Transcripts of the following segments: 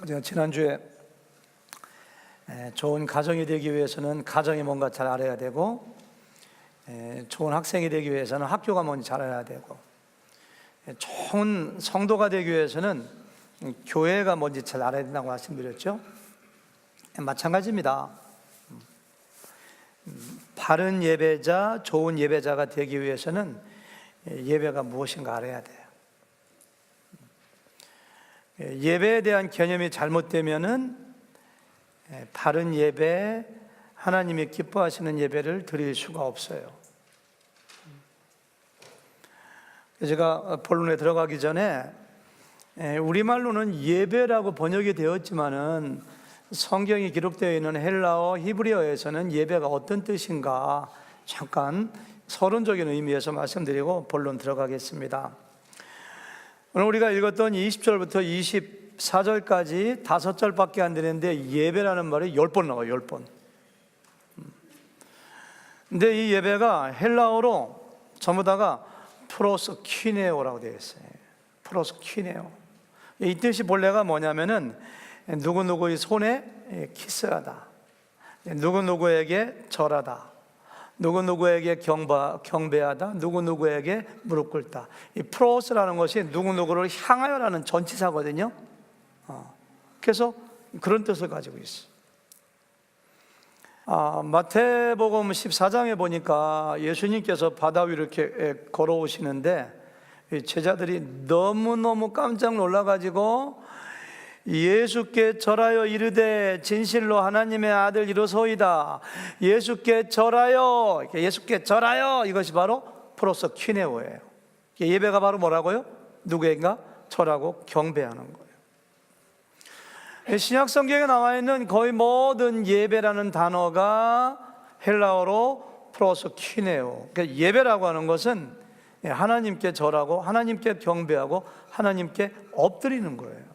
우리가 지난주에 좋은 가정이 되기 위해서는 가정이 뭔가 잘 알아야 되고, 좋은 학생이 되기 위해서는 학교가 뭔지 잘 알아야 되고, 좋은 성도가 되기 위해서는 교회가 뭔지 잘 알아야 된다고 말씀드렸죠. 마찬가지입니다. 바른 예배자, 좋은 예배자가 되기 위해서는 예배가 무엇인가 알아야 돼요. 예배에 대한 개념이 잘못되면은 바른 예배, 하나님이 기뻐하시는 예배를 드릴 수가 없어요. 제가 본론에 들어가기 전에 우리말로는 예배라고 번역이 되었지만은 성경이 기록되어 있는 헬라어, 히브리어에서는 예배가 어떤 뜻인가 잠깐 서론적인 의미에서 말씀드리고 본론 들어가겠습니다. 오늘 우리가 읽었던 20절부터 24절까지 5절밖에 안 되는데 예배라는 말이 10번 나와요. 10번. 근데 이 예배가 헬라어로 전부 다가 프로스퀴네오라고 되어 있어요. 프로스퀴네오. 이 뜻이 본래가 뭐냐면은 누구누구의 손에 키스하다, 누구누구에게 절하다, 누구누구에게 경배하다, 누구누구에게 무릎 꿇다. 이 프로스라는 것이 누구누구를 향하여라는 전치사거든요. 그래서 그런 뜻을 가지고 있어요. 마태복음 14장에 보니까 예수님께서 바다 위로 이렇게 걸어오시는데 제자들이 너무너무 깜짝 놀라가지고 예수께 절하여 이르되 진실로 하나님의 아들 이로소이다. 예수께 절하여, 예수께 절하여. 이것이 바로 프로스퀴네오예요. 예배가 바로 뭐라고요? 누구인가 절하고 경배하는 거예요. 신약 성경에 나와 있는 거의 모든 예배라는 단어가 헬라어로 프로스퀴네오. 그러니까 예배라고 하는 것은 하나님께 절하고 하나님께 경배하고 하나님께 엎드리는 거예요.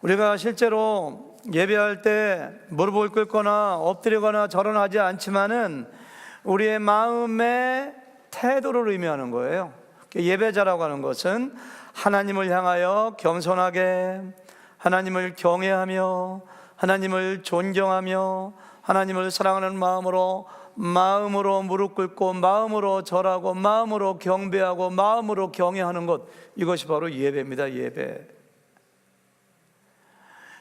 우리가 실제로 예배할 때 무릎을 꿇거나 엎드리거나 절하지 않지만은 우리의 마음의 태도를 의미하는 거예요. 예배자라고 하는 것은 하나님을 향하여 겸손하게, 하나님을 경외하며, 하나님을 존경하며, 하나님을 사랑하는 마음으로 무릎 꿇고, 마음으로 절하고, 마음으로 경배하고, 마음으로 경외하는 것, 이것이 바로 예배입니다. 예배.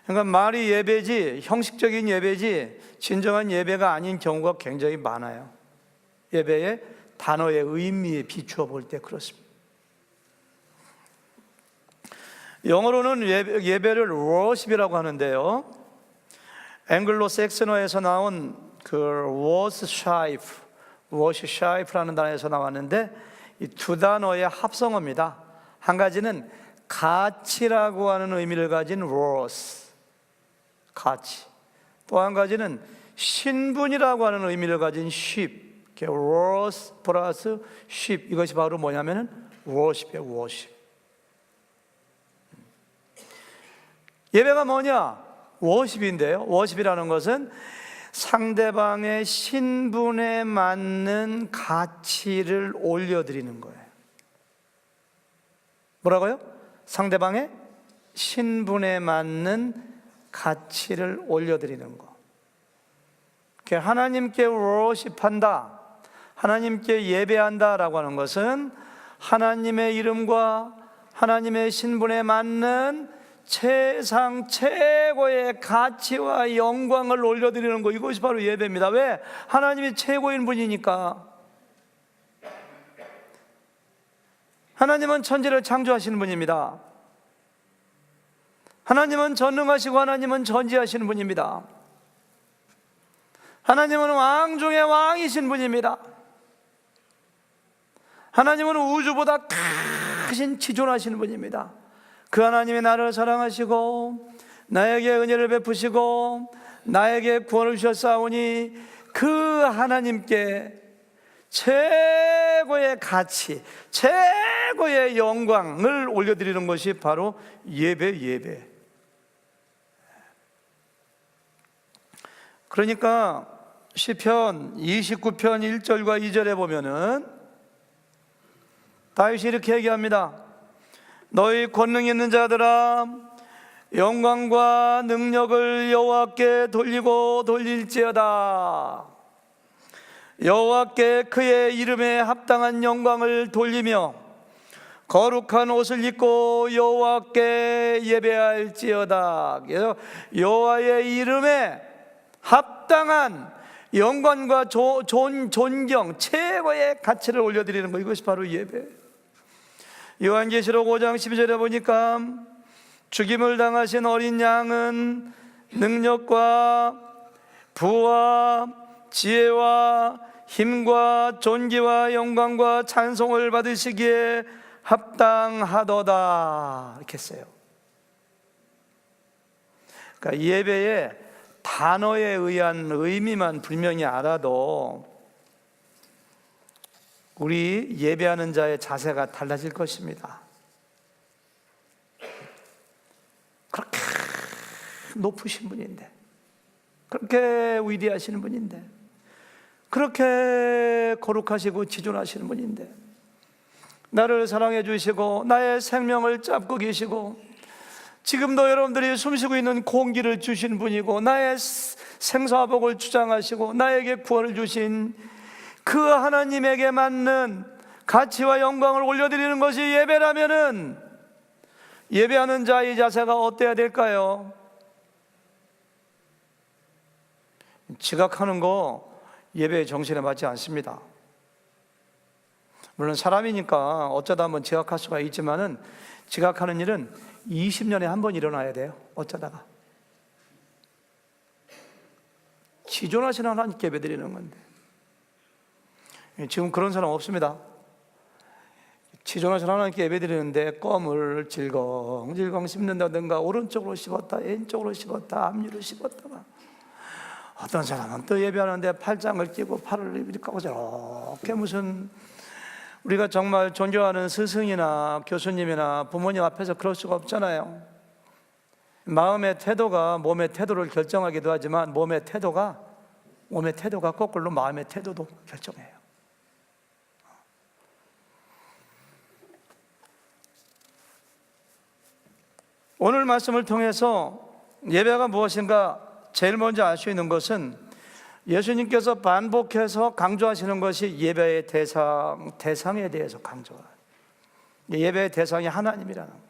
그러니까 말이 예배지, 형식적인 예배지 진정한 예배가 아닌 경우가 굉장히 많아요. 예배의 단어의 의미에 비추어 볼 때 그렇습니다. 영어로는 예배를 worship이라고 하는데요, 앵글로 섹스너에서 나온 그 worship라는 단어에서 나왔는데 이 두 단어의 합성어입니다. 한 가지는 가치라고 하는 의미를 가진 worth, 가치. 또 한 가지는 신분이라고 하는 의미를 가진 ship, worth 플러스 ship. 이것이 바로 뭐냐면은 worship이에요. worship. 예배가 뭐냐? worship인데요, worship이라는 것은 상대방의 신분에 맞는 가치를 올려드리는 거예요. 뭐라고요? 상대방의 신분에 맞는 가치를 올려드리는 것. 하나님께 worship한다, 하나님께 예배한다라고 하는 것은 하나님의 이름과 하나님의 신분에 맞는 세상 최고의 가치와 영광을 올려드리는 것, 이것이 바로 예배입니다. 왜? 하나님이 최고인 분이니까. 하나님은 천지를 창조하시는 분입니다. 하나님은 전능하시고 하나님은 전지하시는 분입니다. 하나님은 왕 중의 왕이신 분입니다. 하나님은 우주보다 크신 지존하시는 분입니다. 그 하나님이 나를 사랑하시고 나에게 은혜를 베푸시고 나에게 구원을 주셨사오니 그 하나님께 최고의 가치, 최고의 영광을 올려드리는 것이 바로 예배. 그러니까 시편 29편 1절과 2절에 보면은 다윗이 이렇게 얘기합니다. 너희 권능 있는 자들아, 영광과 능력을 여호와께 돌리고 돌릴지어다. 여호와께 그의 이름에 합당한 영광을 돌리며 거룩한 옷을 입고 여호와께 예배할지어다. 여호와의 이름에 합당한 영광과 존경, 최고의 가치를 올려드리는 것, 이것이 바로 예배. 요한계시록 5장 12절에 보니까 죽임을 당하신 어린 양은 능력과 부와 지혜와 힘과 존귀와 영광과 찬송을 받으시기에 합당하도다, 이렇게 했어요. 그러니까 예배의 단어에 의한 의미만 분명히 알아도 우리 예배하는 자의 자세가 달라질 것입니다. 그렇게 높으신 분인데, 그렇게 위대하신 분인데, 그렇게 거룩하시고 지존하시는 분인데, 나를 사랑해 주시고 나의 생명을 잡고 계시고 지금도 여러분들이 숨쉬고 있는 공기를 주신 분이고 나의 생사복을 주장하시고 나에게 구원을 주신 그 하나님에게 맞는 가치와 영광을 올려드리는 것이 예배라면은 예배하는 자의 자세가 어때야 될까요? 지각하는 거 예배의 정신에 맞지 않습니다. 물론 사람이니까 어쩌다 한번 지각할 수가 있지만은 지각하는 일은 20년에 한 번 일어나야 돼요. 어쩌다가. 지존하시는 하나님께 예배드리는 건데 지금 그런 사람 없습니다. 지존하시는 하나님께 예배드리는데 껌을 질겅질겅 씹는다든가 오른쪽으로 씹었다 왼쪽으로 씹었다 앞니로 씹었다가, 어떤 사람은 또 예배하는데 팔짱을 끼고 팔을 이렇게 하고 저렇게 무슨, 우리가 정말 존경하는 스승이나 교수님이나 부모님 앞에서 그럴 수가 없잖아요. 마음의 태도가 몸의 태도를 결정하기도 하지만 몸의 태도가 거꾸로 마음의 태도도 결정해요. 오늘 말씀을 통해서 예배가 무엇인가 제일 먼저 알 수 있는 것은 예수님께서 반복해서 강조하시는 것이 예배의 대상에 대해서 강조해요. 예배의 대상이 하나님이라는 거예요.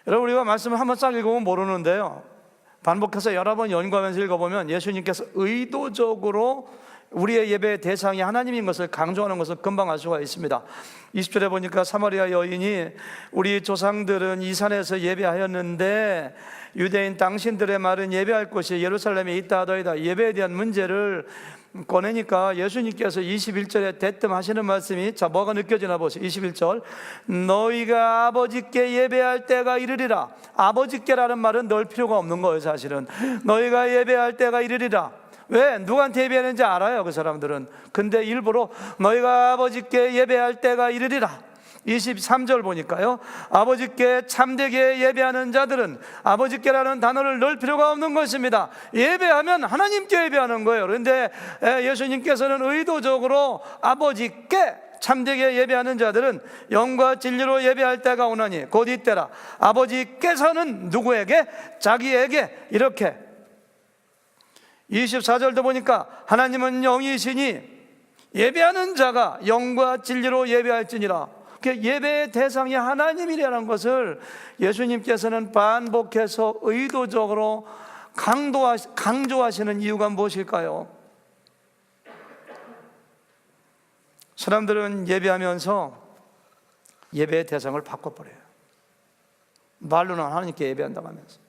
여러분, 우리가 말씀을 한번 싹 읽어보면 모르는데요, 반복해서 여러 번 연구하면서 읽어보면 예수님께서 의도적으로 우리의 예배의 대상이 하나님인 것을 강조하는 것을 금방 알 수가 있습니다. 20절에 보니까 사마리아 여인이 우리 조상들은 이 산에서 예배하였는데 유대인 당신들의 말은 예배할 곳이 예루살렘에 있다 하더이다. 예배에 대한 문제를 꺼내니까 예수님께서 21절에 대뜸 하시는 말씀이, 자, 뭐가 느껴지나 보세요. 21절, 너희가 아버지께 예배할 때가 이르리라. 아버지께라는 말은 넣을 필요가 없는 거예요. 사실은 너희가 예배할 때가 이르리라. 왜? 누구한테 예배하는지 알아요, 그 사람들은. 근데 일부러 너희가 아버지께 예배할 때가 이르리라. 23절 보니까요, 아버지께 참되게 예배하는 자들은, 아버지께라는 단어를 넣을 필요가 없는 것입니다. 예배하면 하나님께 예배하는 거예요. 그런데 예수님께서는 의도적으로 아버지께 참되게 예배하는 자들은 영과 진리로 예배할 때가 오나니 곧 이때라. 아버지께서는 누구에게? 자기에게. 이렇게 24절도 보니까 하나님은 영이시니 예배하는 자가 영과 진리로 예배할지니라. 예배의 대상이 하나님이라는 것을 예수님께서는 반복해서 의도적으로 강조하시는 이유가 무엇일까요? 사람들은 예배하면서 예배의 대상을 바꿔버려요. 말로는 하나님께 예배한다고 하면서.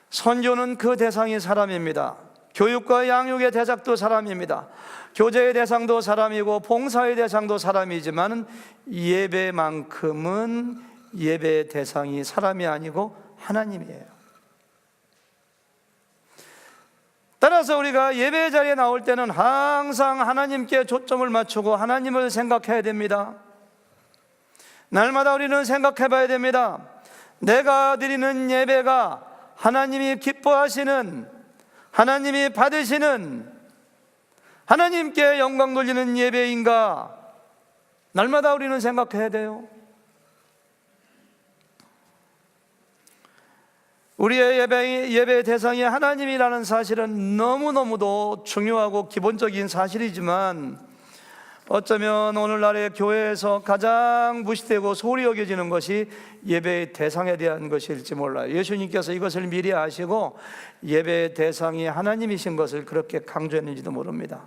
선교는 그 대상이 사람입니다. 교육과 양육의 대상도 사람입니다. 교제의 대상도 사람이고 봉사의 대상도 사람이지만 예배만큼은 예배의 대상이 사람이 아니고 하나님이에요. 따라서 우리가 예배 자리에 나올 때는 항상 하나님께 초점을 맞추고 하나님을 생각해야 됩니다. 날마다 우리는 생각해 봐야 됩니다. 내가 드리는 예배가 하나님이 기뻐하시는, 하나님이 받으시는, 하나님께 영광 돌리는 예배인가? 날마다 우리는 생각해야 돼요. 우리의 예배의 대상이 하나님이라는 사실은 너무너무도 중요하고 기본적인 사실이지만 어쩌면 오늘날의 교회에서 가장 무시되고 소홀히 여겨지는 것이 예배의 대상에 대한 것일지 몰라요. 예수님께서 이것을 미리 아시고 예배의 대상이 하나님이신 것을 그렇게 강조했는지도 모릅니다.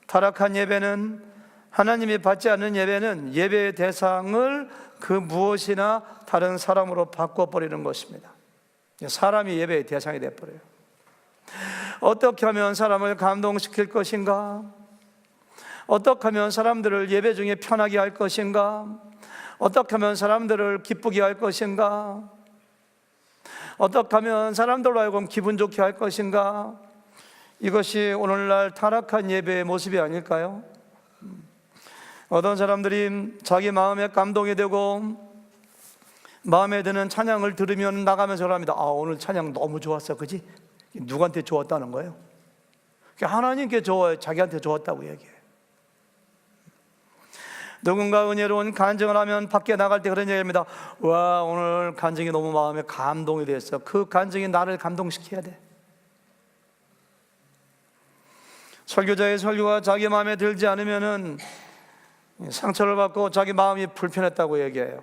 타락한 예배는, 하나님이 받지 않는 예배는 예배의 대상을 그 무엇이나 다른 사람으로 바꿔버리는 것입니다. 사람이 예배의 대상이 되어버려요. 어떻게 하면 사람을 감동시킬 것인가? 어떻게 하면 사람들을 예배 중에 편하게 할 것인가? 어떻게 하면 사람들을 기쁘게 할 것인가? 어떻게 하면 사람들로 하여금 기분 좋게 할 것인가? 이것이 오늘날 타락한 예배의 모습이 아닐까요? 어떤 사람들이 자기 마음에 감동이 되고 마음에 드는 찬양을 들으면 나가면서 합니다. 오늘 찬양 너무 좋았어, 그지? 누구한테 좋았다는 거예요? 하나님께 좋아요. 자기한테 좋았다고 얘기해요. 누군가 은혜로운 간증을 하면 밖에 나갈 때 그런 얘기합니다. 와, 오늘 간증이 너무 마음에 감동이 됐어. 그 간증이 나를 감동시켜야 돼. 설교자의 설교가 자기 마음에 들지 않으면은 상처를 받고 자기 마음이 불편했다고 얘기해요.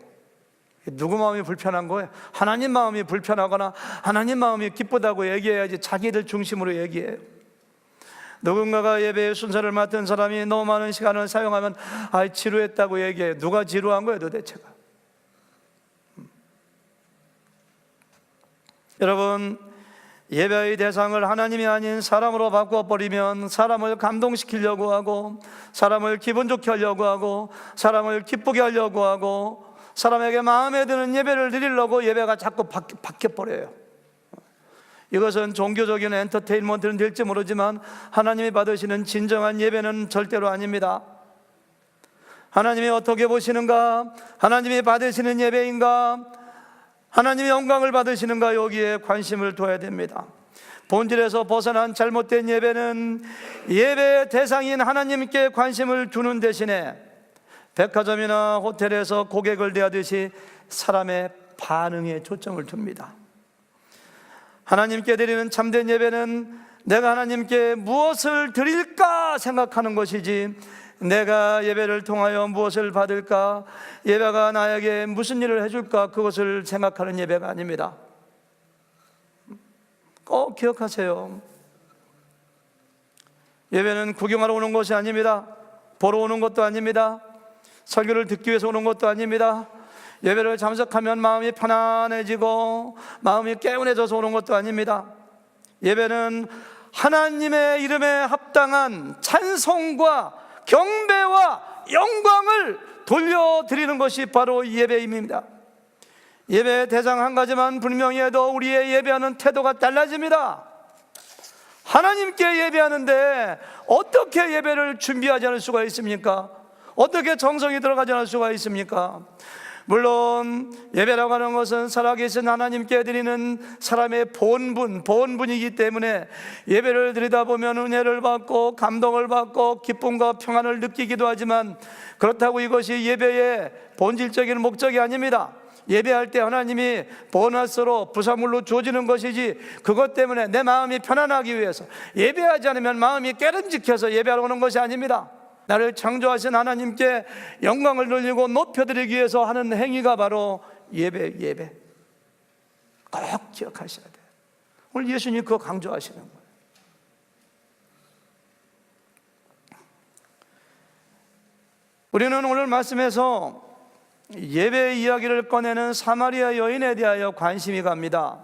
누구 마음이 불편한 거예요? 하나님 마음이 불편하거나 하나님 마음이 기쁘다고 얘기해야지 자기들 중심으로 얘기해요. 누군가가 예배의 순서를 맡은 사람이 너무 많은 시간을 사용하면 지루했다고 얘기해요. 누가 지루한 거예요 도대체가? 여러분, 예배의 대상을 하나님이 아닌 사람으로 바꿔버리면 사람을 감동시키려고 하고 사람을 기분 좋게 하려고 하고 사람을 기쁘게 하려고 하고 사람에게 마음에 드는 예배를 드리려고 예배가 자꾸 바뀌어버려요. 이것은 종교적인 엔터테인먼트는 될지 모르지만 하나님이 받으시는 진정한 예배는 절대로 아닙니다. 하나님이 어떻게 보시는가? 하나님이 받으시는 예배인가? 하나님의 영광을 받으시는가? 여기에 관심을 둬야 됩니다. 본질에서 벗어난 잘못된 예배는 예배의 대상인 하나님께 관심을 두는 대신에 백화점이나 호텔에서 고객을 대하듯이 사람의 반응에 초점을 둡니다. 하나님께 드리는 참된 예배는 내가 하나님께 무엇을 드릴까 생각하는 것이지 내가 예배를 통하여 무엇을 받을까, 예배가 나에게 무슨 일을 해줄까, 그것을 생각하는 예배가 아닙니다. 꼭 기억하세요. 예배는 구경하러 오는 것이 아닙니다. 보러 오는 것도 아닙니다. 설교를 듣기 위해서 오는 것도 아닙니다. 예배를 참석하면 마음이 편안해지고 마음이 개운해져서 오는 것도 아닙니다. 예배는 하나님의 이름에 합당한 찬송과 경배와 영광을 돌려드리는 것이 바로 예배입니다. 예배의 대상 한 가지만 분명히 해도 우리의 예배하는 태도가 달라집니다. 하나님께 예배하는데 어떻게 예배를 준비하지 않을 수가 있습니까? 어떻게 정성이 들어가지 않을 수가 있습니까? 물론 예배라고 하는 것은 살아계신 하나님께 드리는 사람의 본분이기 때문에 예배를 드리다 보면 은혜를 받고 감동을 받고 기쁨과 평안을 느끼기도 하지만 그렇다고 이것이 예배의 본질적인 목적이 아닙니다. 예배할 때 하나님이 보너스로 부산물로 주어지는 것이지 그것 때문에 내 마음이 편안하기 위해서 예배하지 않으면 마음이 깨름직해서 예배하러 오는 것이 아닙니다. 나를 창조하신 하나님께 영광을 돌리고 높여드리기 위해서 하는 행위가 바로 예배. 꼭 기억하셔야 돼요. 오늘 예수님이 그거 강조하시는 거예요. 우리는 오늘 말씀에서 예배 이야기를 꺼내는 사마리아 여인에 대하여 관심이 갑니다.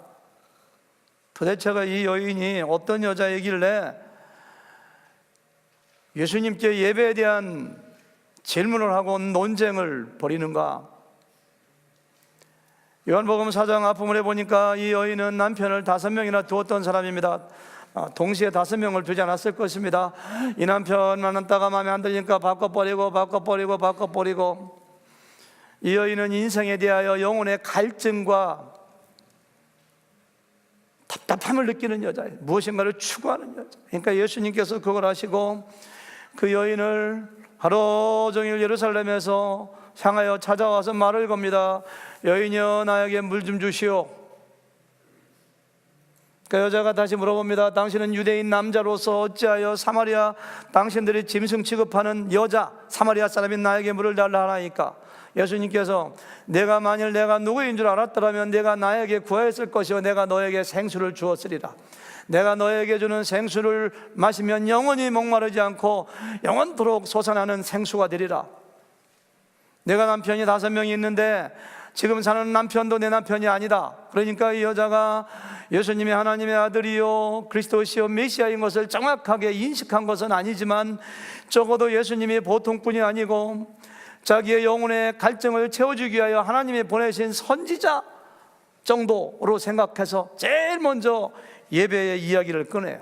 도대체가 이 여인이 어떤 여자이길래 예수님께 예배에 대한 질문을 하고 논쟁을 벌이는가? 요한복음 4장 앞부분에 보니까 이 여인은 남편을 5명이나 두었던 사람입니다. 동시에 5명을 두지 않았을 것입니다. 이 남편 만났다가 마음에 안 들리니까 바꿔버리고 이 여인은 인생에 대하여 영혼의 갈증과 답답함을 느끼는 여자예요. 무엇인가를 추구하는 여자. 그러니까 예수님께서 그걸 하시고 그 여인을 하루 종일 예루살렘에서 향하여 찾아와서 말을 겁니다. 여인이여, 나에게 물 좀 주시오. 그 여자가 다시 물어봅니다. 당신은 유대인 남자로서 어찌하여 사마리아 당신들이 짐승 취급하는 여자 사마리아 사람인 나에게 물을 달라 하나이까? 예수님께서 만일 내가 누구인 줄 알았더라면 내가 나에게 구하였을 것이요 내가 너에게 생수를 주었으리라. 내가 너에게 주는 생수를 마시면 영원히 목마르지 않고 영원토록 솟아나는 생수가 되리라. 내가 남편이 5명이 있는데 지금 사는 남편도 내 남편이 아니다. 그러니까 이 여자가 예수님이 하나님의 아들이요 그리스도시요 메시아인 것을 정확하게 인식한 것은 아니지만 적어도 예수님이 보통뿐이 아니고 자기의 영혼의 갈증을 채워주기 위하여 하나님이 보내신 선지자 정도로 생각해서 제일 먼저 예배의 이야기를 꺼내요.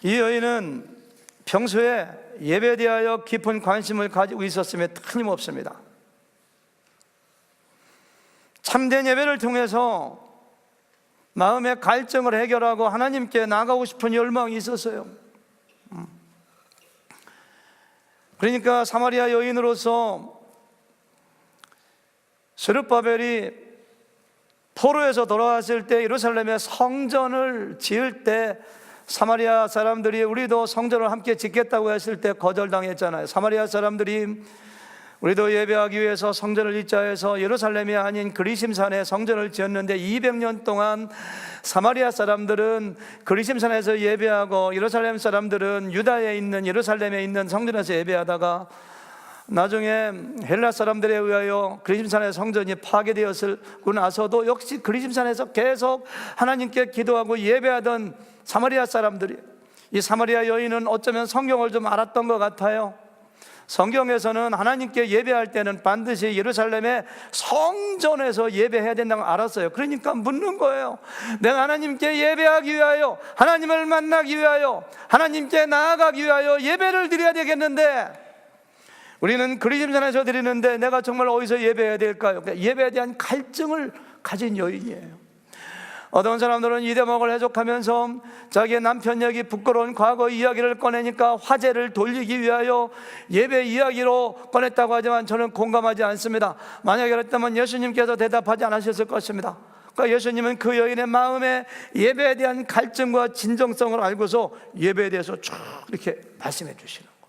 이 여인은 평소에 예배에 대하여 깊은 관심을 가지고 있었음에 틀림없습니다. 참된 예배를 통해서 마음의 갈증을 해결하고 하나님께 나가고 싶은 열망이 있었어요. 그러니까 사마리아 여인으로서 스룹바벨이 포로에서 돌아왔을 때 예루살렘에 성전을 지을 때 사마리아 사람들이 우리도 성전을 함께 짓겠다고 했을 때 거절당했잖아요. 사마리아 사람들이 우리도 예배하기 위해서 성전을 짓자 해서 예루살렘이 아닌 그리심산에 성전을 지었는데 200년 동안 사마리아 사람들은 그리심산에서 예배하고 예루살렘 사람들은 유다에 있는 예루살렘에 있는 성전에서 예배하다가 나중에 헬라 사람들에 의하여 그리심산의 성전이 파괴되었고 나서도 역시 그리심산에서 계속 하나님께 기도하고 예배하던 사마리아 사람들이, 이 사마리아 여인은 어쩌면 성경을 좀 알았던 것 같아요. 성경에서는 하나님께 예배할 때는 반드시 예루살렘의 성전에서 예배해야 된다고 알았어요. 그러니까 묻는 거예요. 내가 하나님께 예배하기 위하여, 하나님을 만나기 위하여, 하나님께 나아가기 위하여 예배를 드려야 되겠는데 우리는 그리심산에서 드리는데 내가 정말 어디서 예배해야 될까요? 그러니까 예배에 대한 갈증을 가진 여인이에요. 어떤 사람들은 이 대목을 해석하면서 자기의 남편 얘기, 부끄러운 과거 이야기를 꺼내니까 화제를 돌리기 위하여 예배 이야기로 꺼냈다고 하지만 저는 공감하지 않습니다. 만약에 그랬다면 예수님께서 대답하지 않으셨을 것입니다. 그러니까 예수님은 그 여인의 마음에 예배에 대한 갈증과 진정성을 알고서 예배에 대해서 쭉 이렇게 말씀해 주시는 거예요.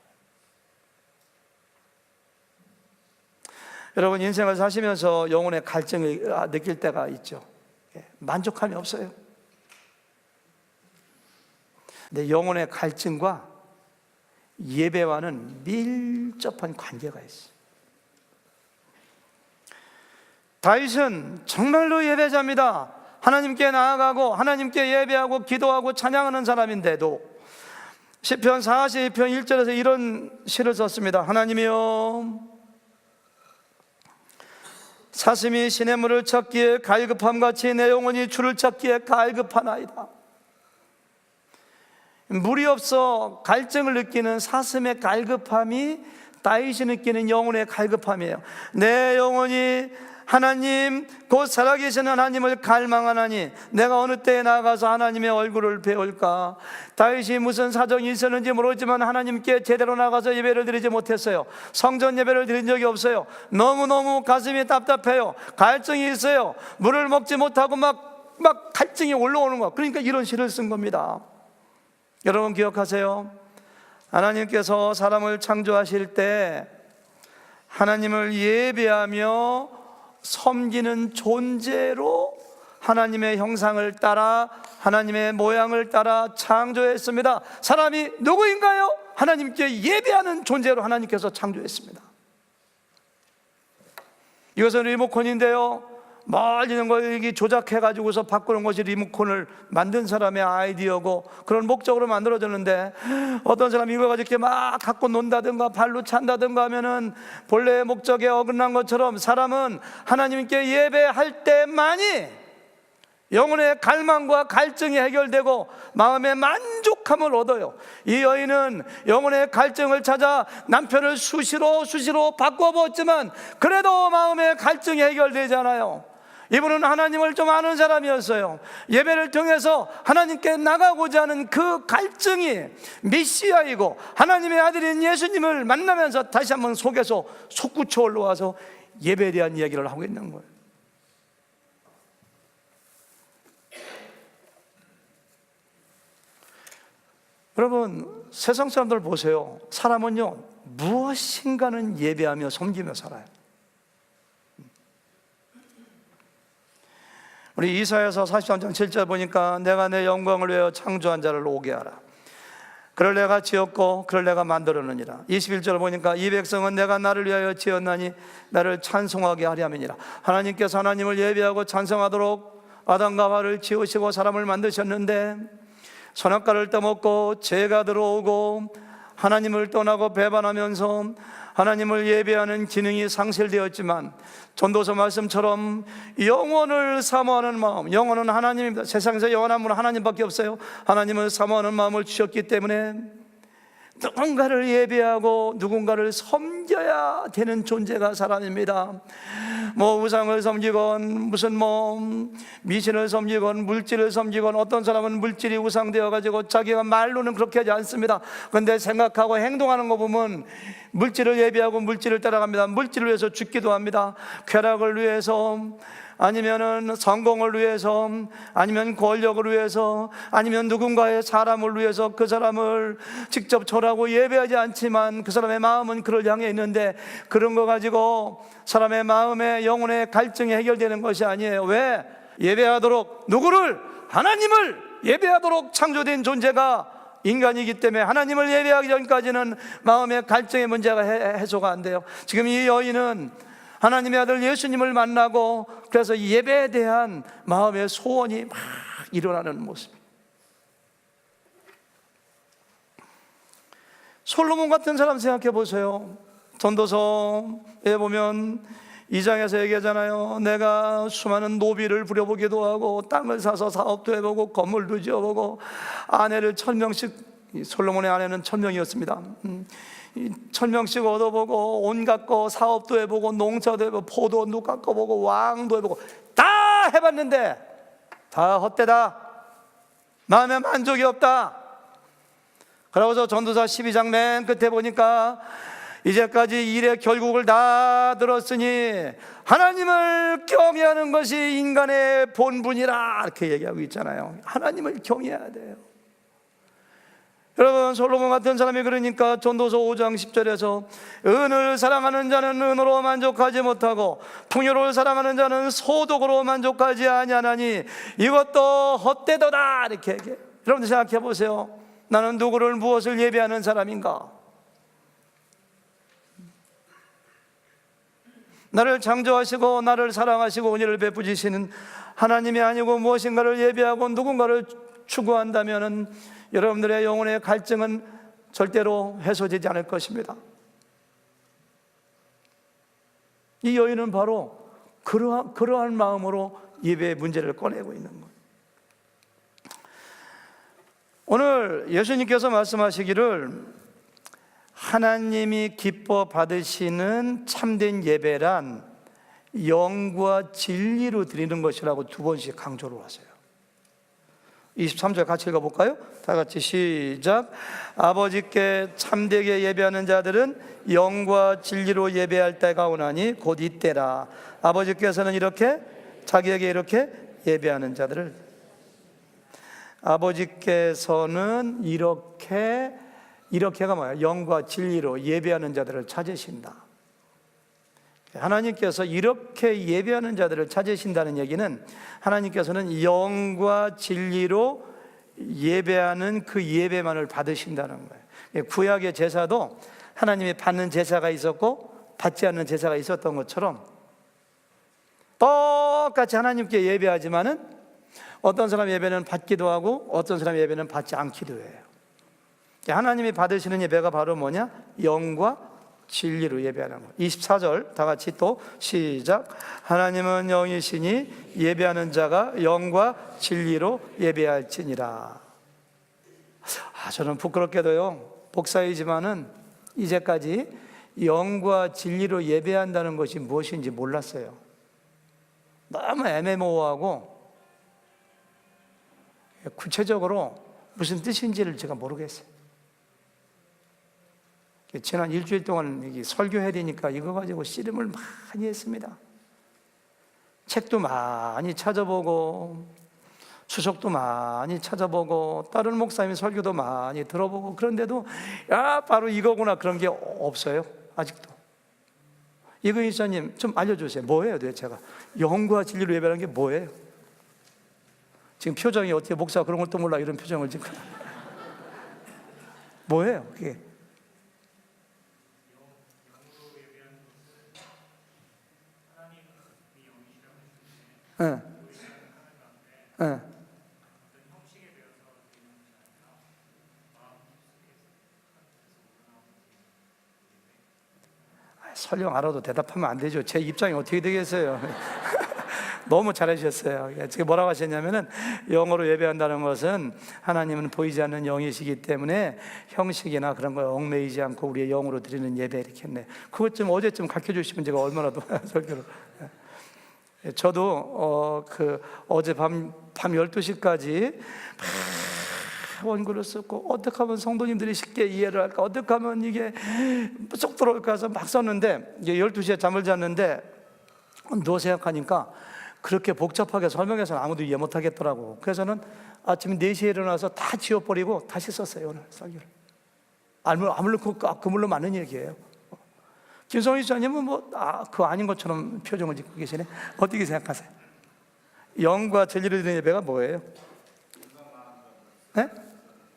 여러분, 인생을 사시면서 영혼의 갈증을 느낄 때가 있죠. 만족함이 없어요. 근데 영혼의 갈증과 예배와는 밀접한 관계가 있어요. 다윗은 정말로 예배자입니다. 하나님께 나아가고 하나님께 예배하고 기도하고 찬양하는 사람인데도 시편 42편 1절에서 이런 시를 썼습니다. 하나님이여, 사슴이 시냇물을 찾기에 갈급함같이 내 영혼이 주를 찾기에 갈급하나이다. 물이 없어 갈증을 느끼는 사슴의 갈급함이 다윗이 느끼는 영혼의 갈급함이에요. 내 영혼이 하나님 곧 살아계신 하나님을 갈망하나니 내가 어느 때에 나가서 하나님의 얼굴을 배울까. 다윗이 무슨 사정이 있었는지 모르지만 하나님께 제대로 나가서 예배를 드리지 못했어요. 성전 예배를 드린 적이 없어요. 너무너무 가슴이 답답해요. 갈증이 있어요. 물을 먹지 못하고 막 갈증이 올라오는 거. 그러니까 이런 시를 쓴 겁니다. 여러분 기억하세요. 하나님께서 사람을 창조하실 때 하나님을 예배하며 섬기는 존재로 하나님의 형상을 따라 하나님의 모양을 따라 창조했습니다. 사람이 누구인가요? 하나님께 예배하는 존재로 하나님께서 창조했습니다. 이것은 리모컨인데요, 멀리 있는 걸 조작해가지고서 바꾸는 것이 리모컨을 만든 사람의 아이디어고 그런 목적으로 만들어졌는데, 어떤 사람이 이거 가지고 이렇게 막 갖고 논다든가 발로 찬다든가 하면은 본래의 목적에 어긋난 것처럼 사람은 하나님께 예배할 때만이 영혼의 갈망과 갈증이 해결되고 마음의 만족함을 얻어요. 이 여인은 영혼의 갈증을 찾아 남편을 수시로 바꿔보았지만 그래도 마음의 갈증이 해결되잖아요. 이분은 하나님을 좀 아는 사람이었어요. 예배를 통해서 하나님께 나가고자 하는 그 갈증이 메시아이고 하나님의 아들인 예수님을 만나면서 다시 한번 속에서 솟구쳐 올라와서 예배에 대한 이야기를 하고 있는 거예요. 여러분, 세상 사람들 보세요. 사람은요, 무엇인가는 예배하며 섬기며 살아요. 우리 이사야서 43장 7절 보니까 내가 내 영광을 위하여 창조한 자를 오게 하라. 그를 내가 지었고 그를 내가 만들었느니라. 21절 보니까 이 백성은 내가 나를 위하여 지었나니 나를 찬송하게 하려 함이니라. 하나님께서 하나님을 예배하고 찬송하도록 아담과 하와를 지으시고 사람을 만드셨는데 선악과를 떠먹고 죄가 들어오고 하나님을 떠나고 배반하면서 하나님을 예배하는 기능이 상실되었지만 전도서 말씀처럼 영원을 사모하는 마음, 영원은 하나님입니다. 세상에서 영원한 분은 하나님밖에 없어요. 하나님을 사모하는 마음을 주셨기 때문에 누군가를 예배하고 누군가를 섬겨야 되는 존재가 사람입니다. 뭐 우상을 섬기건 무슨 미신을 섬기건 물질을 섬기건, 어떤 사람은 물질이 우상되어 가지고 자기가 말로는 그렇게 하지 않습니다. 그런데 생각하고 행동하는 거 보면 물질을 예배하고 물질을 따라갑니다. 물질을 위해서 죽기도 합니다. 쾌락을 위해서, 아니면은 성공을 위해서, 아니면 권력을 위해서, 아니면 누군가의 사람을 위해서 그 사람을 직접 절하고 예배하지 않지만 그 사람의 마음은 그를 향해 있는데, 그런 거 가지고 사람의 마음의 영혼의 갈증이 해결되는 것이 아니에요. 왜? 예배하도록, 누구를? 하나님을 예배하도록 창조된 존재가 인간이기 때문에 하나님을 예배하기 전까지는 마음의 갈증의 문제가 해소가 안 돼요. 지금 이 여인은 하나님의 아들 예수님을 만나고 그래서 예배에 대한 마음의 소원이 막 일어나는 모습. 솔로몬 같은 사람 생각해 보세요. 전도서에 보면 2장에서 얘기하잖아요. 내가 수많은 노비를 부려보기도 하고 땅을 사서 사업도 해보고 건물도 지어보고 아내를 1000명씩, 솔로몬의 아내는 1000명이었습니다. 1000명씩 얻어보고 온갖 거 사업도 해보고 농사도 해보고 포도도 깎아보고 왕도 해보고 다 해봤는데 다 헛되다. 마음에 만족이 없다. 그러고서 전도서 12장 맨 끝에 보니까 이제까지 일의 결국을 다 들었으니 하나님을 경외하는 것이 인간의 본분이라, 이렇게 얘기하고 있잖아요. 하나님을 경외해야 돼요. 여러분, 솔로몬 같은 사람이 그러니까 전도서 5장 10절에서 은을 사랑하는 자는 은으로 만족하지 못하고 풍요로움을 사랑하는 자는 소득으로 만족하지 아니하나니 이것도 헛되도다, 이렇게 얘기해요. 여러분들 생각해 보세요. 나는 누구를, 무엇을 예배하는 사람인가? 나를 창조하시고 나를 사랑하시고 은혜를 베푸시는 하나님이 아니고 무엇인가를 예배하고 누군가를 추구한다면 여러분들의 영혼의 갈증은 절대로 해소되지 않을 것입니다. 이 여인은 바로 그러한 마음으로 예배의 문제를 꺼내고 있는 거예요. 오늘 예수님께서 말씀하시기를 하나님이 기뻐 받으시는 참된 예배란 영과 진리로 드리는 것이라고 두 번씩 강조를 하세요. 23절 같이 읽어볼까요? 다 같이 시작. 아버지께 참되게 예배하는 자들은 영과 진리로 예배할 때가 오나니 곧 이때라. 아버지께서는 이렇게 자기에게 이렇게 예배하는 자들을, 아버지께서는 이렇게가 뭐야? 영과 진리로 예배하는 자들을 찾으신다. 하나님께서 이렇게 예배하는 자들을 찾으신다는 얘기는 하나님께서는 영과 진리로 예배하는 그 예배만을 받으신다는 거예요. 구약의 제사도 하나님이 받는 제사가 있었고 받지 않는 제사가 있었던 것처럼 똑같이 하나님께 예배하지만은 어떤 사람 예배는 받기도 하고 어떤 사람 예배는 받지 않기도 해요. 하나님이 받으시는 예배가 바로 뭐냐? 영과 진리로 예배하는 것. 24절 다 같이 또 시작. 하나님은 영이시니 예배하는 자가 영과 진리로 예배할지니라. 저는 부끄럽게도요, 목사이지만은 이제까지 영과 진리로 예배한다는 것이 무엇인지 몰랐어요. 너무 애매모호하고 구체적으로 무슨 뜻인지를 제가 모르겠어요. 지난 일주일 동안 설교해야 되니까 이거 가지고 씨름을 많이 했습니다. 책도 많이 찾아보고 수석도 많이 찾아보고 다른 목사님 설교도 많이 들어보고, 그런데도 바로 이거구나 그런 게 없어요. 아직도. 이거 이사님 좀 알려주세요. 뭐예요 도대체가? 영과 진리로 예배하는 게 뭐예요? 지금 표정이 어떻게 목사 그런 것도 몰라 이런 표정을 지금 뭐예요 그게? 응. 응. 설령 알아도 대답하면 안 되죠. 제 입장이 어떻게 되겠어요? 너무 잘해주셨어요. 지금 뭐라고 하셨냐면은, 영어로 예배한다는 것은 하나님은 보이지 않는 영이시기 때문에 형식이나 그런 거에 얽매이지 않고 우리의 영으로 드리는 예배, 이렇게 했네. 그것 좀 어제 좀 가르쳐 주시면 제가 얼마나 더 설교를. 저도 어제 밤 12시까지 원고를 썼고, 어떻게 하면 성도님들이 쉽게 이해를 할까, 어떻게 하면 이게 쏙 들어올까 해서 막 썼는데, 이제 12시에 잠을 잤는데 누워 생각하니까 그렇게 복잡하게 설명해서는 아무도 이해 못하겠더라고. 그래서는 아침 4시에 일어나서 다 지워버리고 다시 썼어요, 오늘 설교를. 아무렇고 그물로 맞는 얘기예요. 김성희 씨님은 그거 아닌 것처럼 표정을 짓고 계시네. 어떻게 생각하세요? 영과 진리로 드리는 예배가 뭐예요? 네?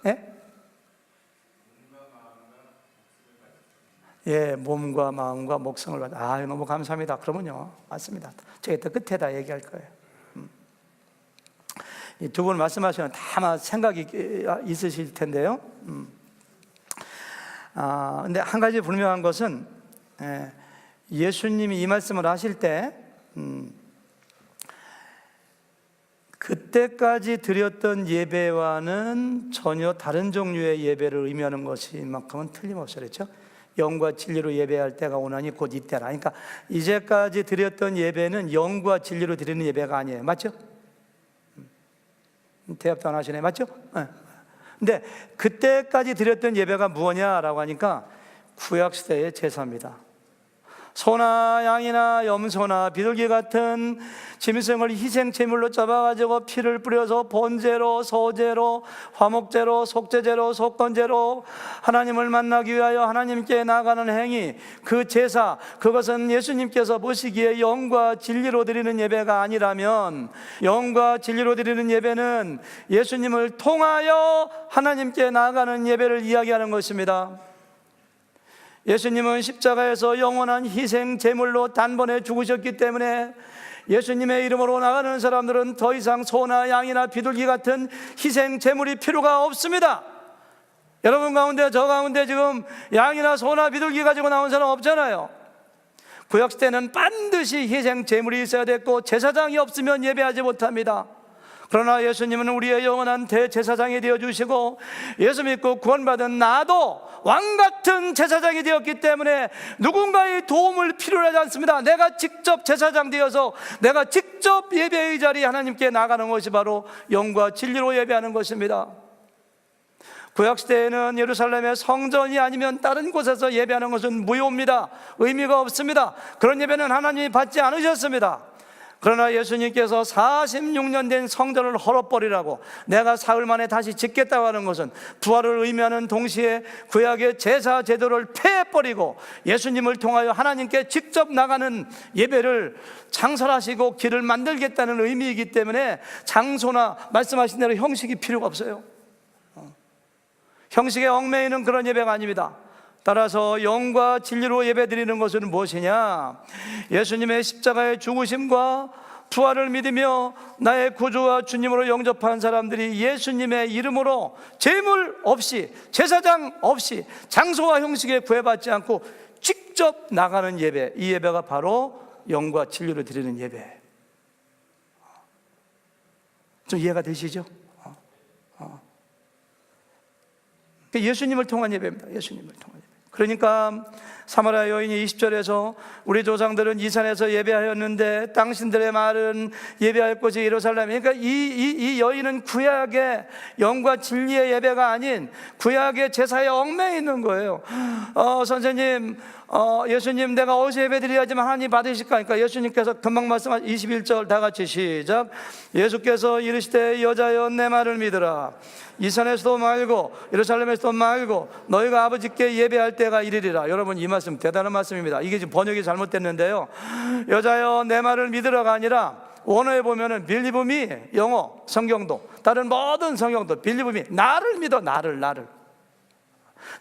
네? 예, 몸과 마음과 목성을 받아. 너무 감사합니다. 그러면요, 맞습니다. 제가 더 끝에다 얘기할 거예요. 이 두 분 말씀하시면 다 아마 생각이 있으실 텐데요. 근데 한 가지 분명한 것은, 예수님이 이 말씀을 하실 때 그때까지 드렸던 예배와는 전혀 다른 종류의 예배를 의미하는 것인 만큼은 틀림없어요. 그렇죠? 영과 진리로 예배할 때가 오나니 곧 이때라. 그러니까 이제까지 드렸던 예배는 영과 진리로 드리는 예배가 아니에요. 맞죠? 대답도 안 하시네. 맞죠? 근데 그때까지 드렸던 예배가 무엇냐라고 하니까 구약시대의 제사입니다. 소나 양이나 염소나 비둘기 같은 짐승을 희생제물로 잡아가지고 피를 뿌려서 번제로, 소제로, 화목제로, 속죄제로, 속건제로 하나님을 만나기 위하여 하나님께 나가는 행위, 그 제사, 그것은 예수님께서 보시기에 영과 진리로 드리는 예배가 아니라면, 영과 진리로 드리는 예배는 예수님을 통하여 하나님께 나아가는 예배를 이야기하는 것입니다. 예수님은 십자가에서 영원한 희생 제물로 단번에 죽으셨기 때문에 예수님의 이름으로 나가는 사람들은 더 이상 소나 양이나 비둘기 같은 희생 제물이 필요가 없습니다. 여러분 가운데, 저 가운데 지금 양이나 소나 비둘기 가지고 나온 사람 없잖아요. 구약시대는 반드시 희생 제물이 있어야 됐고 제사장이 없으면 예배하지 못합니다. 그러나 예수님은 우리의 영원한 대제사장이 되어주시고, 예수 믿고 구원받은 나도 왕같은 제사장이 되었기 때문에 누군가의 도움을 필요로 하지 않습니다. 내가 직접 제사장 되어서 내가 직접 예배의 자리에 하나님께 나가는 것이 바로 영과 진리로 예배하는 것입니다. 구약시대에는 예루살렘의 성전이 아니면 다른 곳에서 예배하는 것은 무효입니다. 의미가 없습니다. 그런 예배는 하나님이 받지 않으셨습니다. 그러나 예수님께서 46년 된 성전을 헐어버리라고, 내가 사흘 만에 다시 짓겠다고 하는 것은 부활을 의미하는 동시에 구약의 제사 제도를 폐해버리고 예수님을 통하여 하나님께 직접 나가는 예배를 창설하시고 길을 만들겠다는 의미이기 때문에 장소나 말씀하신 대로 형식이 필요가 없어요. 형식에 얽매이는 그런 예배가 아닙니다. 따라서 영과 진리로 예배드리는 것은 무엇이냐? 예수님의 십자가의 죽으심과 부활을 믿으며 나의 구주와 주님으로 영접한 사람들이 예수님의 이름으로 제물 없이, 제사장 없이, 장소와 형식에 구애받지 않고 직접 나가는 예배, 이 예배가 바로 영과 진리로 드리는 예배. 좀 이해가 되시죠? 예수님을 통한 예배입니다. 예수님을 통한 예배. 그러니까 사마리아 여인이 20절에서 우리 조상들은 이 산에서 예배하였는데 당신들의 말은 예배할 곳이 예루살렘. 그러니까 이 여인은 구약의 영과 진리의 예배가 아닌 구약의 제사에 얽매여 있는 거예요. 선생님, 예수님 내가 어디서 예배드려야지만 하나님 받으실까? 그러니까 예수님께서 금방 말씀하신 21절 다 같이 시작. 예수께서 이르시되 여자여 내 말을 믿으라. 이 산에서도 말고 예루살렘에서도 말고 너희가 아버지께 예배할 때가 이르리라. 여러분, 이 말씀 대단한 말씀입니다. 이게 지금 번역이 잘못됐는데요, 여자여 내 말을 믿으라가 아니라 원어에 보면은 believe me, 영어 성경도 다른 모든 성경도 believe me, 나를 믿어. 나를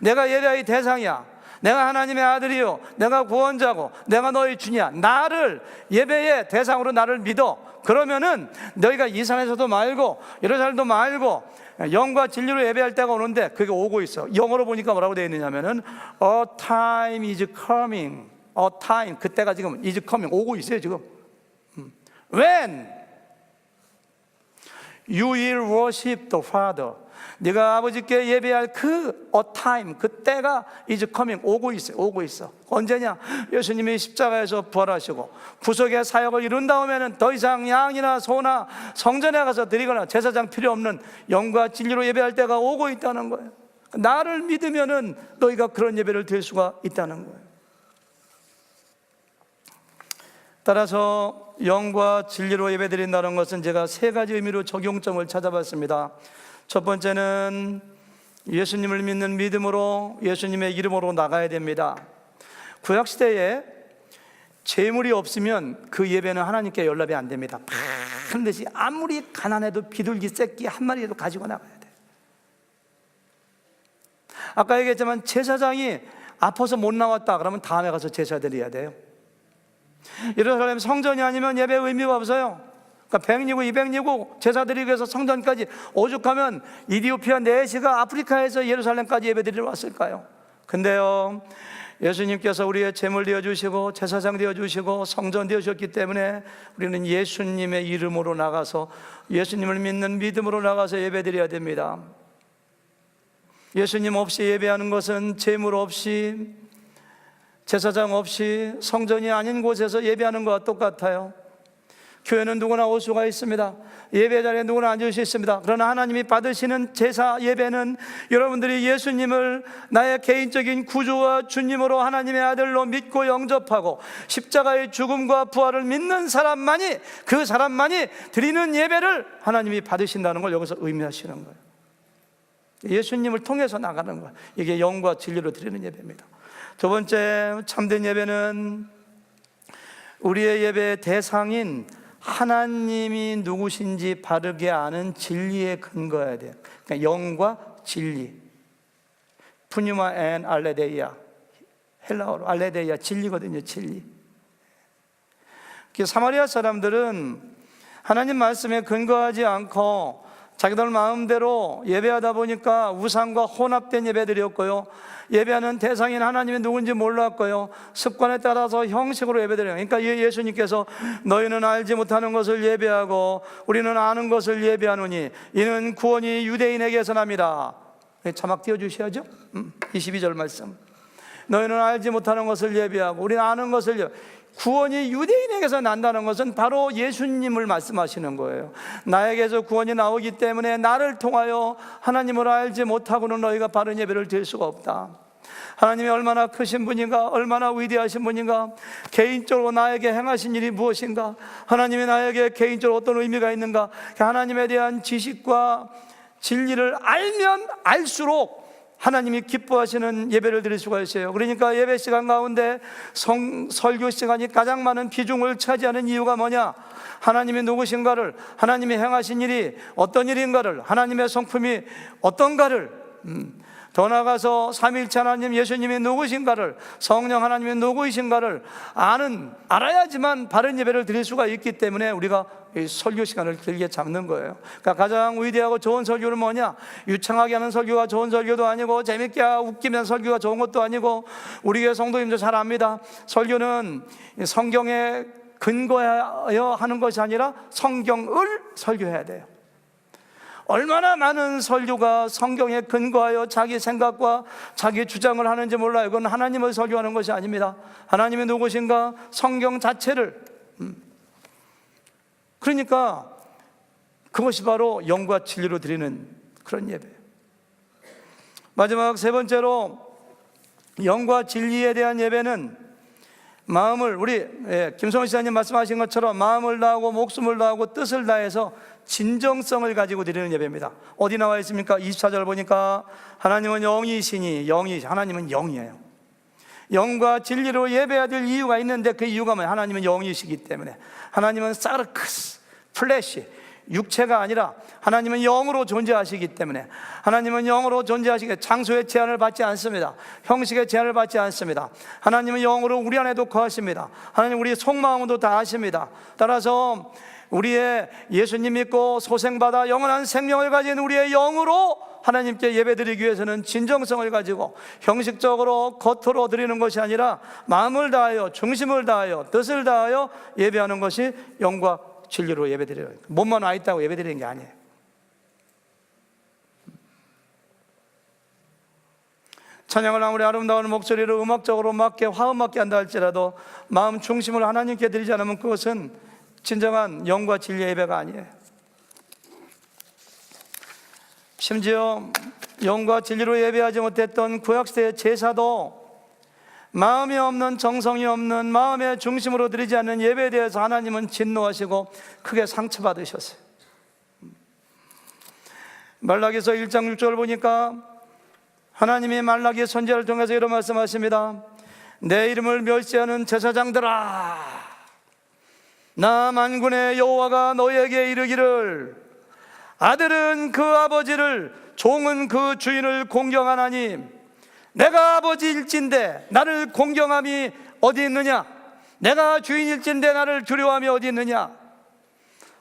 내가 예배의 대상이야. 내가 하나님의 아들이요, 내가 구원자고, 내가 너희 주냐. 나를 예배의 대상으로 나를 믿어. 그러면은 너희가 이 산에서도 말고 예루살렘도 말고 영과 진리로 예배할 때가 오는데 그게 오고 있어. 영어로 보니까 뭐라고 되어 있느냐면은 A time is coming. A time, 그때가 지금 is coming, 오고 있어요 지금. When you will worship the Father. 네가 아버지께 예배할 그 a time, 그때가 is coming, 오고 있어. 언제냐? 예수님이 십자가에서 부활하시고 구속의 사역을 이룬 다음에는 더 이상 양이나 소나 성전에 가서 드리거나 제사장 필요 없는 영과 진리로 예배할 때가 오고 있다는 거예요. 나를 믿으면은 너희가 그런 예배를 드릴 수가 있다는 거예요. 따라서 영과 진리로 예배드린다는 것은 제가 세 가지 의미로 적용점을 찾아봤습니다. 첫 번째는 예수님을 믿는 믿음으로, 예수님의 이름으로 나가야 됩니다. 구약시대에 재물이 없으면 그 예배는 하나님께 연락이 안 됩니다. 반드시 아무리 가난해도 비둘기 새끼 한 마리라도 가지고 나가야 돼. 아까 얘기했지만 제사장이 아파서 못 나왔다 그러면 다음에 가서 제사 드려야 돼요. 예루살렘 성전이 아니면 예배 의미가 없어요. 그러니까 100리고 200리고 제사 드리기 위해서 성전까지 오죽하면 이디오피아 내시가 아프리카에서 예루살렘까지 예배 드리러 왔을까요? 근데요, 예수님께서 우리의 제물 되어주시고 제사장 되어주시고 성전 되어주셨기 때문에 우리는 예수님의 이름으로 나가서, 예수님을 믿는 믿음으로 나가서 예배 드려야 됩니다. 예수님 없이 예배하는 것은 제물 없이, 제사장 없이, 성전이 아닌 곳에서 예배하는 것과 똑같아요. 교회는 누구나 올 수가 있습니다. 예배 자리에 누구나 앉을 수 있습니다. 그러나 하나님이 받으시는 제사 예배는 여러분들이 예수님을 나의 개인적인 구주와 주님으로 하나님의 아들로 믿고 영접하고 십자가의 죽음과 부활을 믿는 사람만이, 그 사람만이 드리는 예배를 하나님이 받으신다는 걸 여기서 의미하시는 거예요. 예수님을 통해서 나가는 거예요. 이게 영과 진리로 드리는 예배입니다. 두 번째, 참된 예배는 우리의 예배의 대상인 하나님이 누구신지 바르게 아는 진리에 근거해야 돼요. 그러니까 영과 진리, 푸뉴마 앤 알레데이아, 헬라어로 알레데이아, 진리거든요. 진리. 사마리아 사람들은 하나님 말씀에 근거하지 않고 자기들 마음대로 예배하다 보니까 우상과 혼합된 예배드렸고요, 예배하는 대상인 하나님이 누군지 몰랐고요, 습관에 따라서 형식으로 예배드려요. 그러니까 예수님께서 너희는 알지 못하는 것을 예배하고 우리는 아는 것을 예배하노니 이는 구원이 유대인에게서 납니다. 자막 띄워주셔야죠. 22절 말씀. 너희는 알지 못하는 것을 예배하고 우리는 아는 것을 예배하고, 구원이 유대인에게서 난다는 것은 바로 예수님을 말씀하시는 거예요. 나에게서 구원이 나오기 때문에 나를 통하여 하나님을 알지 못하고는 너희가 바른 예배를 드릴 수가 없다. 하나님이 얼마나 크신 분인가, 얼마나 위대하신 분인가, 개인적으로 나에게 행하신 일이 무엇인가, 하나님이 나에게 개인적으로 어떤 의미가 있는가, 하나님에 대한 지식과 진리를 알면 알수록 하나님이 기뻐하시는 예배를 드릴 수가 있어요. 그러니까 예배 시간 가운데 설교 시간이 가장 많은 비중을 차지하는 이유가 뭐냐? 하나님이 누구신가를, 하나님이 행하신 일이 어떤 일인가를, 하나님의 성품이 어떤가를, 더 나아가서 삼위일체 하나님 예수님이 누구신가를, 성령 하나님이 누구이신가를 알아야지만 바른 예배를 드릴 수가 있기 때문에 우리가 이 설교 시간을 길게 잡는 거예요. 그러니까 가장 위대하고 좋은 설교는 뭐냐? 유창하게 하는 설교가 좋은 설교도 아니고 재밌게 웃기면 설교가 좋은 것도 아니고, 우리 교회 성도님들 잘 압니다. 설교는 성경에 근거하여 하는 것이 아니라 성경을 설교해야 돼요. 얼마나 많은 설교가 성경에 근거하여 자기 생각과 자기 주장을 하는지 몰라요. 그건 하나님을 설교하는 것이 아닙니다. 하나님이 누구신가? 성경 자체를. 그러니까 그것이 바로 영과 진리로 드리는 그런 예배예요. 마지막 세 번째로, 영과 진리에 대한 예배는 마음을, 우리 김성원 시장님 말씀하신 것처럼 마음을 다하고 목숨을 다하고 뜻을 다해서 진정성을 가지고 드리는 예배입니다. 어디 나와 있습니까? 24절 보니까 하나님은 영이시니, 하나님은 영이에요. 영과 진리로 예배해야 될 이유가 있는데, 그 이유가 뭐예요? 하나님은 영이시기 때문에. 하나님은 사르크스, 플래시, 육체가 아니라 하나님은 영으로 존재하시기 때문에, 하나님은 영으로 존재하시기에 장소의 제한을 받지 않습니다. 형식의 제한을 받지 않습니다. 하나님은 영으로 우리 안에도 거하십니다. 하나님 우리 속마음도 다 아십니다. 따라서 우리의 예수님 믿고 소생받아 영원한 생명을 가진 우리의 영으로 하나님께 예배드리기 위해서는 진정성을 가지고 형식적으로 겉으로 드리는 것이 아니라 마음을 다하여, 중심을 다하여, 뜻을 다하여 예배하는 것이 영과 진리로 예배드려요. 몸만 와 있다고 예배드리는 게 아니에요. 찬양을 아무리 아름다운 목소리로 음악적으로 맞게, 화음 맞게 한다 할지라도 마음 중심을 하나님께 드리지 않으면 그것은 진정한 영과 진리의 예배가 아니에요. 심지어 영과 진리로 예배하지 못했던 구약시대의 제사도 마음이 없는, 정성이 없는, 마음의 중심으로 드리지 않는 예배에 대해서 하나님은 진노하시고 크게 상처받으셨어요. 말라기서 1장 6절 보니까 하나님이 말라기 선지자를 통해서 이런 말씀하십니다. 내 이름을 멸시하는 제사장들아, 나 만군의 여호와가 너희에게 이르기를, 아들은 그 아버지를, 종은 그 주인을 공경하나니 내가 아버지일진데 나를 공경함이 어디 있느냐? 내가 주인일진데 나를 두려워함이 어디 있느냐?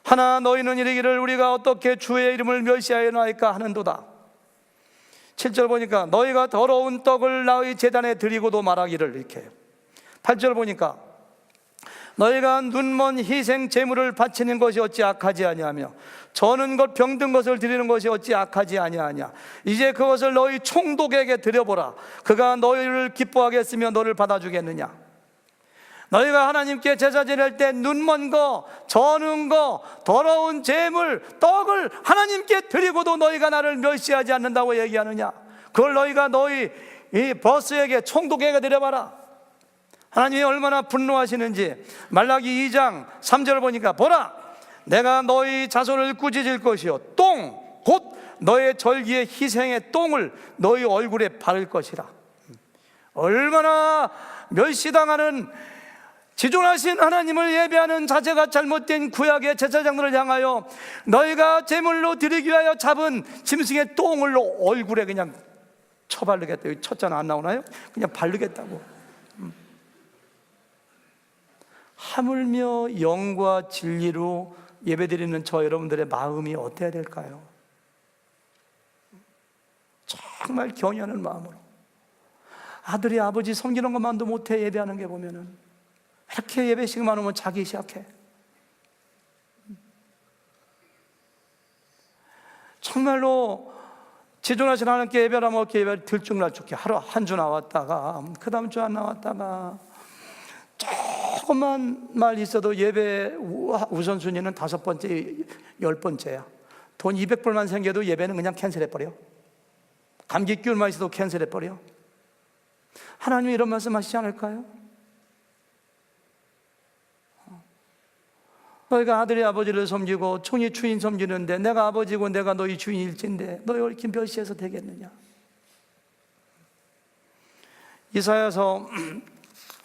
하나 너희는 이르기를 우리가 어떻게 주의 이름을 멸시하였나이까 하는도다. 7절 보니까 너희가 더러운 떡을 나의 제단에 드리고도 말하기를, 이렇게 해요. 8절 보니까 너희가 눈먼 희생 제물을 바치는 것이 어찌 악하지 아니하며 저는 것 병든 것을 드리는 것이 어찌 악하지 아니하냐. 이제 그것을 너희 총독에게 드려보라. 그가 너희를 기뻐하겠으며 너를 받아주겠느냐. 너희가 하나님께 제사 지낼 때 눈먼 거, 저는 거, 더러운 제물, 떡을 하나님께 드리고도 너희가 나를 멸시하지 않는다고 얘기하느냐. 그걸 너희가 너희 이 버스에게, 총독에게 드려봐라. 하나님이 얼마나 분노하시는지 말라기 2장 3절을 보니까 보라, 내가 너희 자손을 꾸짖을 것이요 똥, 곧 너의 절기의 희생의 똥을 너희 얼굴에 바를 것이라. 얼마나 멸시당하는, 지존하신 하나님을 예배하는 자세가 잘못된 구약의 제사장들을 향하여 너희가 제물로 드리기 위하여 잡은 짐승의 똥을 얼굴에 그냥 쳐바르겠다. 여기 첫자는 안 나오나요? 그냥 바르겠다고. 하물며 영과 진리로 예배드리는 저 여러분들의 마음이 어때야 될까요? 정말 경외하는 마음으로. 아들이 아버지 섬기는 것만도 못해 예배하는 게 보면은, 이렇게 예배식만 오면 자기 시작해. 정말로 지존하신 하나님께 예배하면 어떻게 예배를 들쭉날쭉해. 하루 한 주 나왔다가 그 다음 주 안 나왔다가, 조금만 말 있어도 예배 우선순위는 5번째, 10번째야. 돈 200불만 생겨도 예배는 그냥 캔슬해버려. 감기 기운만 있어도 캔슬해버려. 하나님이 이런 말씀 하시지 않을까요? 너희가 아들이 아버지를 섬기고 종이 주인 섬기는데 내가 아버지고 내가 너희 주인일진데 너희 이렇게 멸시해서 되겠느냐. 이사야서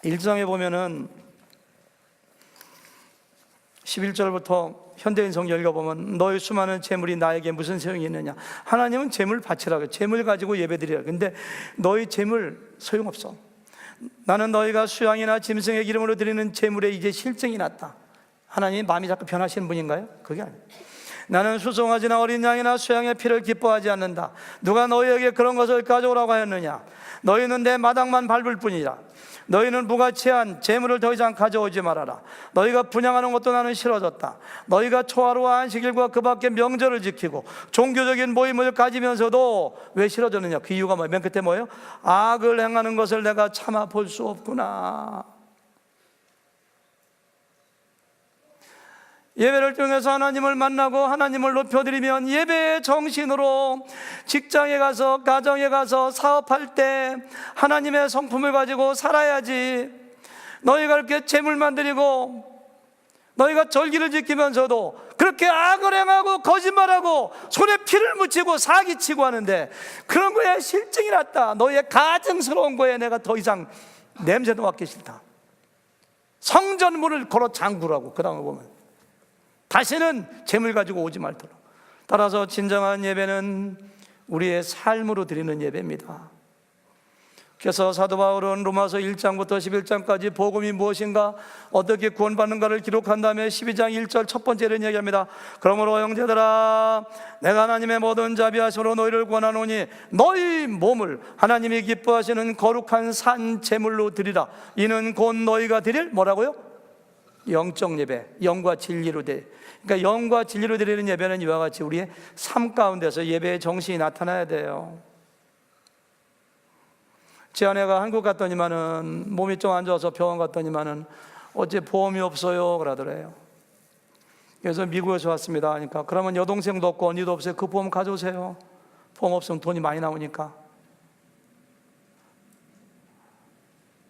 1장에 보면은 11절부터 현대인 성경 읽어보면 너희 수많은 재물이 나에게 무슨 소용이 있느냐. 하나님은 재물 바치라고, 재물 가지고 예배드리라. 근데 너희 재물 소용없어. 나는 너희가 수양이나 짐승의 기름으로 드리는 재물에 이제 실증이 났다. 하나님이 마음이 자꾸 변하시는 분인가요? 그게 아니에요. 나는 수송아지나 어린 양이나 수양의 피를 기뻐하지 않는다. 누가 너희에게 그런 것을 가져오라고 하였느냐? 너희는 내 마당만 밟을 뿐이라. 너희는 무가치한 재물을 더 이상 가져오지 말아라. 너희가 분양하는 것도 나는 싫어졌다. 너희가 초하루와 안식일과 그 밖에 명절을 지키고 종교적인 모임을 가지면서도 왜 싫어졌느냐? 그 이유가 뭐예요? 맨 끝에 뭐예요? 악을 행하는 것을 내가 참아 볼 수 없구나. 예배를 통해서 하나님을 만나고 하나님을 높여드리면 예배의 정신으로 직장에 가서 가정에 가서 사업할 때 하나님의 성품을 가지고 살아야지. 너희가 이렇게 재물만 드리고 너희가 절기를 지키면서도 그렇게 악을 행하고 거짓말하고 손에 피를 묻히고 사기치고 하는데 그런 거에 실증이 났다. 너희의 가증스러운 거에 내가 더 이상 냄새도 맡기 싫다. 성전문을 걸어 잠그라고. 그 다음에 보면 다시는 재물 가지고 오지 말도록. 따라서 진정한 예배는 우리의 삶으로 드리는 예배입니다. 그래서 사도 바울은 로마서 1장부터 11장까지 복음이 무엇인가, 어떻게 구원받는가를 기록한 다음에 12장 1절 첫 번째는 얘기합니다. 그러므로 형제들아, 내가 하나님의 모든 자비하심으로 너희를 권하노니 너희 몸을 하나님이 기뻐하시는 거룩한 산 제물로 드리라. 이는 곧 너희가 드릴 뭐라고요? 영적 예배, 영과 진리로 그러니까 영과 진리로 드리는 예배는 이와 같이 우리의 삶 가운데서 예배의 정신이 나타나야 돼요. 제 아내가 한국 갔더니만은 몸이 좀 안 좋아서 병원 갔더니만은 어째 보험이 없어요 그러더래요. 그래서 미국에서 왔습니다 하니까 그러면 여동생도 없고 언니도 없어요. 그 보험 가져오세요. 보험 없으면 돈이 많이 나오니까.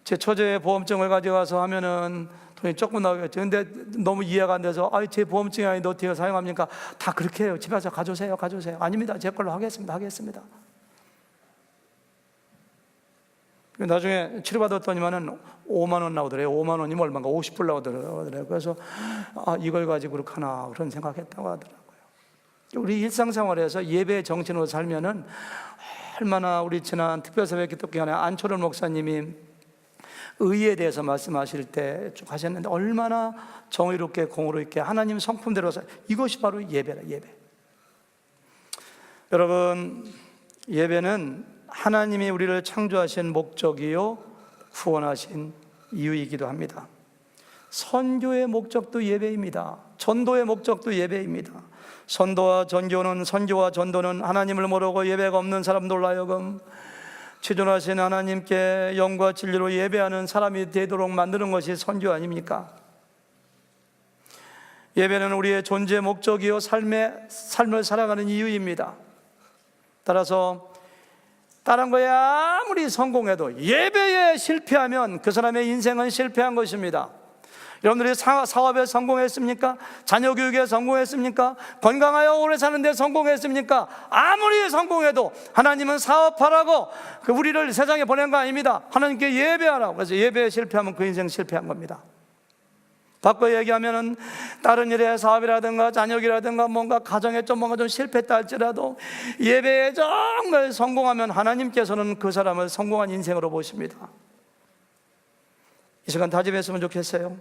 제 처제의 보험증을 가져가서 하면은 돈이 조금 나오겠죠. 근데 너무 이해가 안 돼서 제 보험증이 아닌데 어떻게 사용합니까? 다 그렇게 해요. 집에 와서 가져오세요. 아닙니다. 제 걸로 하겠습니다. 나중에 치료받았더니만은 5만 원 나오더래요. 5만 원이면 얼마인가? 50불 나오더래요. 그래서 이걸 가지고 그렇게 하나 그런 생각했다고 하더라고요. 우리 일상생활에서 예배의 정신으로 살면은 얼마나, 우리 지난 특별새벽 기도 기간에 안철원 목사님이 의에 대해서 말씀하실 때 쭉 하셨는데 얼마나 정의롭게 공의롭게 하나님 성품대로 이것이 바로 예배라. 예배. 여러분, 예배는 하나님이 우리를 창조하신 목적이요 구원하신 이유이기도 합니다. 선교의 목적도 예배입니다. 전도의 목적도 예배입니다. 선교와 전도는 하나님을 모르고 예배가 없는 사람들로 하여금 취존하신 하나님께 영과 진리로 예배하는 사람이 되도록 만드는 것이 선교 아닙니까? 예배는 우리의 존재 목적이요 삶을 살아가는 이유입니다. 따라서 다른 거에 아무리 성공해도 예배에 실패하면 그 사람의 인생은 실패한 것입니다. 여러분들이 사업에 성공했습니까? 자녀 교육에 성공했습니까? 건강하여 오래 사는 데 성공했습니까? 아무리 성공해도 하나님은 사업하라고 우리를 세상에 보낸 거 아닙니다. 하나님께 예배하라고. 그래서 예배에 실패하면 그 인생 실패한 겁니다. 바꿔 얘기하면은 다른 일에 사업이라든가 자녀이라든가 뭔가 가정에 뭔가 좀 실패했다 할지라도 예배에 정말 성공하면 하나님께서는 그 사람을 성공한 인생으로 보십니다. 이 시간 다짐했으면 좋겠어요.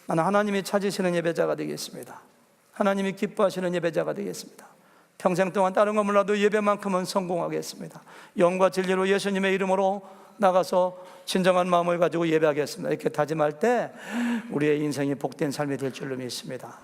나는 하나님이 찾으시는 예배자가 되겠습니다. 하나님이 기뻐하시는 예배자가 되겠습니다. 평생 동안 다른 거 몰라도 예배만큼은 성공하겠습니다. 영과 진리로 예수님의 이름으로 나가서 진정한 마음을 가지고 예배하겠습니다. 이렇게 다짐할 때 우리의 인생이 복된 삶이 될 줄로 믿습니다.